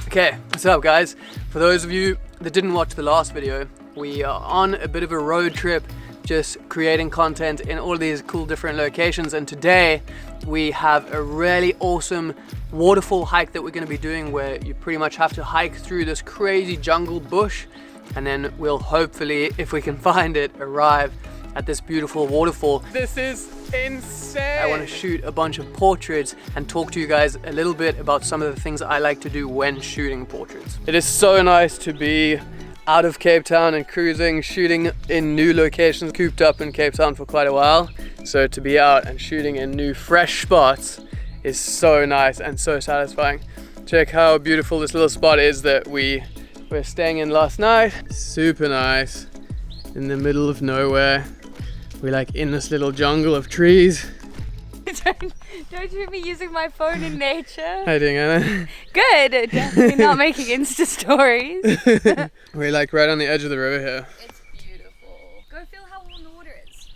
Okay, what's up guys? For those of you that didn't watch the last video, we are on a bit of a road trip, just creating content in all these cool different locations, and today we have a really awesome waterfall hike that we're going to be doing, where you pretty much have to hike through this crazy jungle bush, and then we'll hopefully, if we can find it, arrive at this beautiful waterfall. This is insane! I want to shoot a bunch of portraits and talk to you guys a little bit about some of the things I like to do when shooting portraits. It is so nice to be out of Cape Town and cruising, shooting in new locations, cooped up in Cape Town for quite a while. So to be out and shooting in new fresh spots is so nice and so satisfying. Check how beautiful this little spot is that we're staying in last night. Super nice, in the middle of nowhere. We're like in this little jungle of trees. Don't you be using my phone in nature. How you doing, Anna? Good, definitely not making Insta stories. We're like right on the edge of the river here. It's beautiful. Go feel how warm the water is.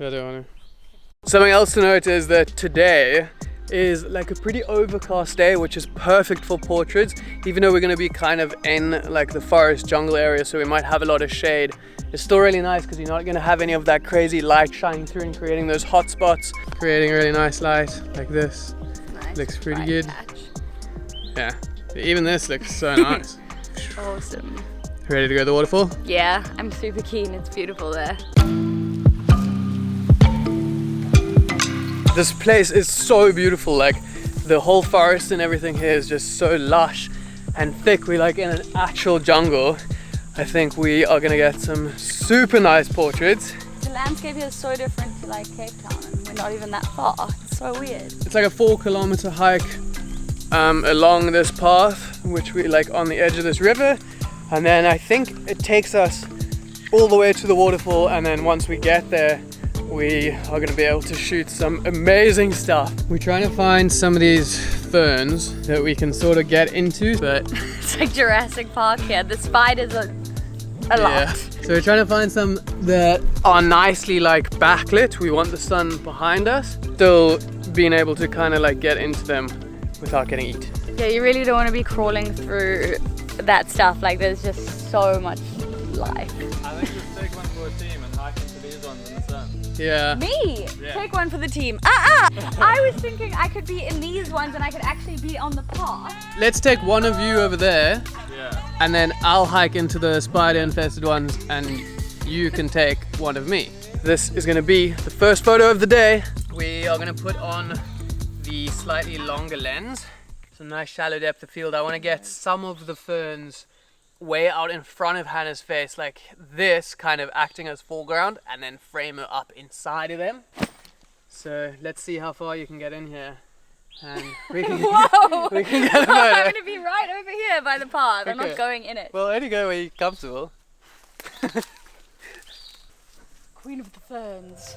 I don't want to. Something else to note is that today is like a pretty overcast day, which is perfect for portraits, even though we're going to be kind of in like the forest jungle area, so we might have a lot of shade. It's still really nice because you're not going to have any of that crazy light shining through and creating those hot spots. Creating a really nice light like this. Nice. Looks pretty good. Patch. Yeah, even this looks so nice. Awesome. Ready to go to the waterfall? Yeah, I'm super keen. It's beautiful there. This place is so beautiful, like the whole forest and everything here is just so lush and thick. We're like in an actual jungle. I think we are gonna get some super nice portraits. The landscape here is so different to like Cape Town, and we're not even that far. It's so weird. It's like a 4-kilometer hike along this path, which we like on the edge of this river, and then I think it takes us all the way to the waterfall, and then once we get there we are going to be able to shoot some amazing stuff. We're trying to find some of these ferns that we can sort of get into, but It's like Jurassic Park here. The spiders are a lot. So we're trying to find some that are nicely like backlit. We want the sun behind us, still being able to kind of like get into them without getting eaten. Yeah, you really don't want to be crawling through that stuff. Like there's just so much life. I think just take one for a team and hike into these ones in the sun. Yeah. Me? Yeah. Take one for the team. I was thinking I could be in these ones and I could actually be on the path. Let's take one of you over there, Yeah. and then I'll hike into the spider infested ones and you can take one of me. This is going to be the first photo of the day. We are going to put on the slightly longer lens, some nice shallow depth of field. I want to get some of the ferns way out in front of Hannah's face, like this, kind of acting as foreground, and then frame her up inside of them. So let's see how far you can get in here. And we can, Whoa! we can get a I'm photo. going to be right over here by the path. I'm Okay. not going in it. Well, only go where you're comfortable. Queen of the ferns.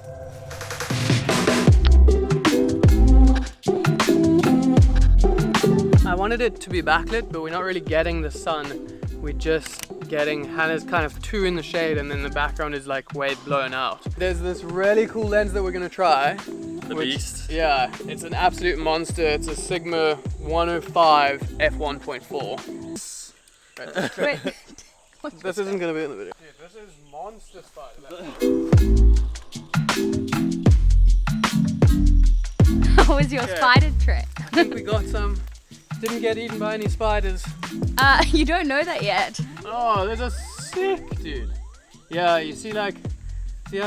I wanted it to be backlit, but we're not really getting the sun. We're just getting Hannah's kind of too in the shade, and then the background is like way blown out. There's this really cool lens that we're gonna try. The beast. Yeah, it's an absolute monster. It's a Sigma 105 f1.4. Wait. This isn't gonna be in the video. Dude, this is monster spider. What was your Yeah. spider trick? I think we got some. Didn't get eaten by any spiders. You don't know that yet. Oh, those are sick, dude. Yeah, you see how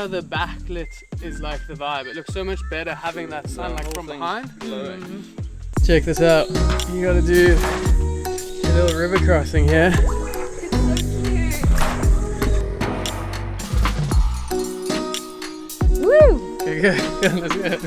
the backlit is like the vibe. It looks so much better having that sun like from behind. Check this out. You gotta do a little river crossing here. Woo! Okay, good. Let's go.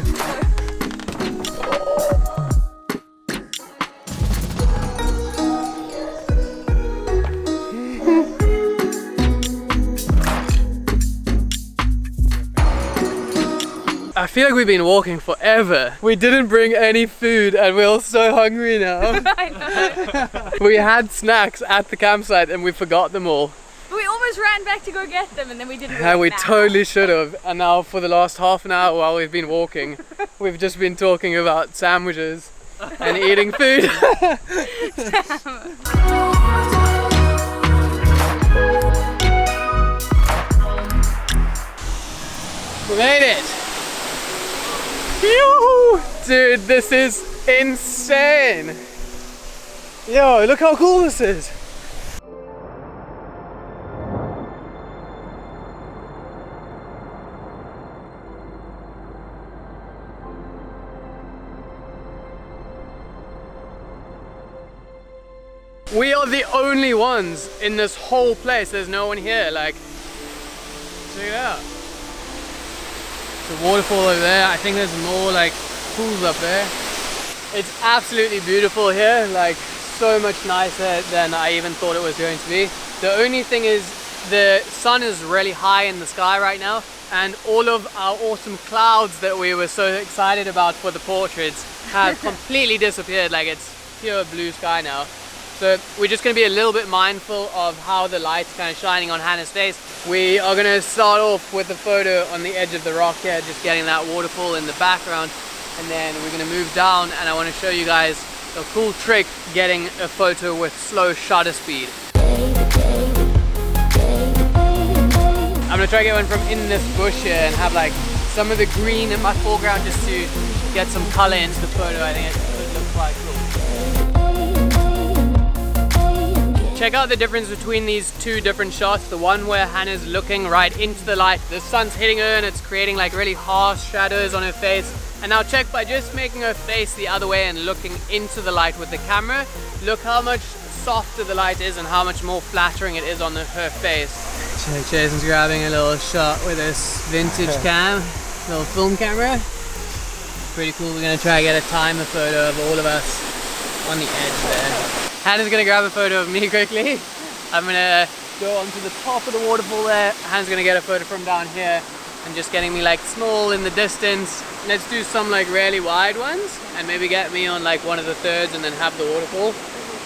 I feel like we've been walking forever. We didn't bring any food and we're all so hungry now. I know. We had snacks at the campsite and we forgot them all. We almost almost ran back to go get them and then we didn't. Yeah, we totally should have. And now for the last half an hour while we've been walking, we've just been talking about sandwiches and eating food. We made it! Yoo-hoo! Dude, this is insane! Yo, look how cool this is! We are the only ones in this whole place. There's no one here. Like, check it out. There's a waterfall over there. I think there's more like pools up there. It's absolutely beautiful here. Like, so much nicer than I even thought it was going to be. The only thing is the sun is really high in the sky right now, and all of our awesome clouds that we were so excited about for the portraits have completely disappeared. Like, it's pure blue sky now. So we're just going to be a little bit mindful of how the light's kind of shining on Hannah's face. We are going to start off with a photo on the edge of the rock here, just getting that waterfall in the background, and then we're going to move down and I want to show you guys a cool trick getting a photo with slow shutter speed. I'm going to try to get one from in this bush here and have like some of the green in my foreground just to get some color into the photo. I think it could look quite cool. Check out the difference between these two different shots. The one where Hannah's looking right into the light, the sun's hitting her and it's creating like really harsh shadows on her face. And now check by just making her face the other way and looking into the light with the camera. Look how much softer the light is and how much more flattering it is on her face. Check, Jason's grabbing a little shot with this vintage cam, little film camera. Pretty cool. We're gonna try to get a timer photo of all of us on the edge there. Hannah's gonna grab a photo of me quickly. I'm gonna go onto the top of the waterfall there. Hannah's gonna get a photo from down here and just getting me like small in the distance. Let's do some like really wide ones and maybe get me on like one of the thirds and then have the waterfall.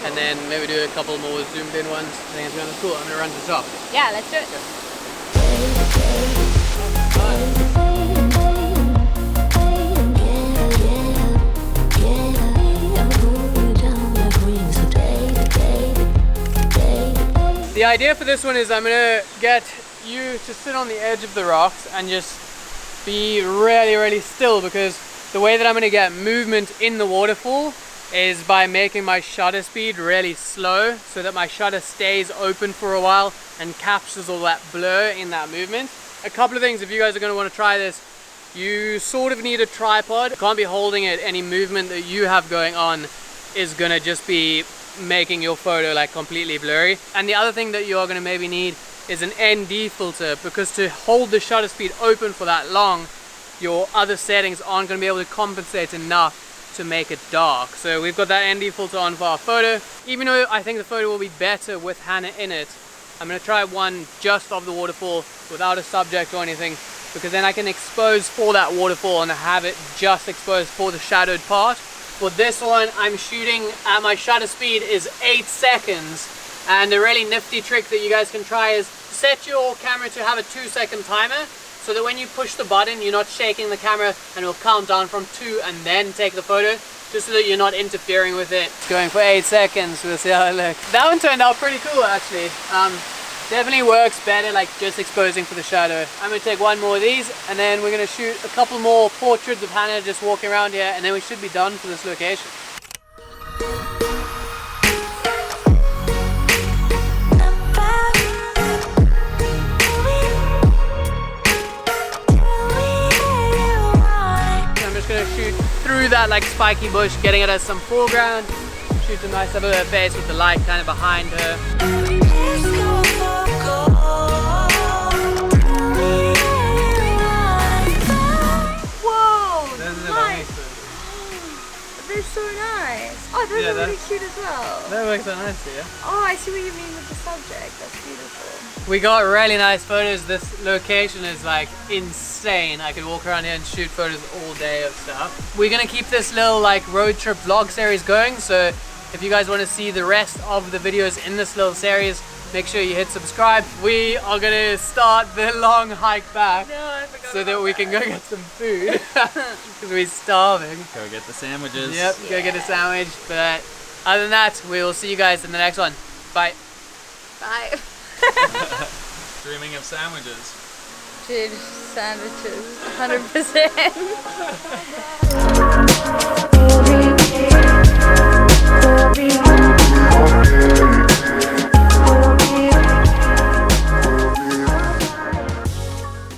And then maybe do a couple more zoomed in ones. I think it's gonna be cool. I'm gonna run to the top. Yeah, let's do it. The idea for this one is I'm gonna get you to sit on the edge of the rocks and just be really, really still, because the way that I'm gonna get movement in the waterfall is by making my shutter speed really slow so that my shutter stays open for a while and captures all that blur in that movement. A couple of things, if you guys are gonna wanna try this, you sort of need a tripod. You can't be holding it. Any movement that you have going on is gonna just be making your photo like completely blurry. And the other thing that you're going to maybe need is an ND filter, because to hold the shutter speed open for that long, your other settings aren't going to be able to compensate enough to make it dark. So we've got that ND filter on for our photo. Even though I think the photo will be better with Hannah in it, I'm going to try one just of the waterfall without a subject or anything, because then I can expose for that waterfall and have it just exposed for the shadowed part. For this one, I'm shooting at my shutter speed is 8 seconds. And a really nifty trick that you guys can try is set your camera to have a 2-second timer, so that when you push the button, you're not shaking the camera and it'll count down from 2 and then take the photo, just so that you're not interfering with it. It's going for 8 seconds, we'll see how it looks. That one turned out pretty cool actually. Definitely works better like just exposing for the shadow. I'm going to take one more of these and then we're going to shoot a couple more portraits of Hannah just walking around here, and then we should be done for this location. So I'm just going to shoot through that like spiky bush, getting it as some foreground. Shoot a nice of her face with the light kind of behind her. They're so nice. Oh, those are really cute as well. That works so nicely, yeah. Oh, I see what you mean with the subject. That's beautiful. We got really nice photos. This location is like insane. I could walk around here and shoot photos all day of stuff. We're gonna keep this little like road trip vlog series going. So if you guys want to see the rest of the videos in this little series, make sure you hit subscribe. We are gonna start the long hike back so that we can go get some food because we're starving. Go get the sandwiches. Yep, go get a sandwich. But other than that, we will see you guys in the next one. Bye. Bye. Dreaming of sandwiches. Dude, sandwiches, 100%.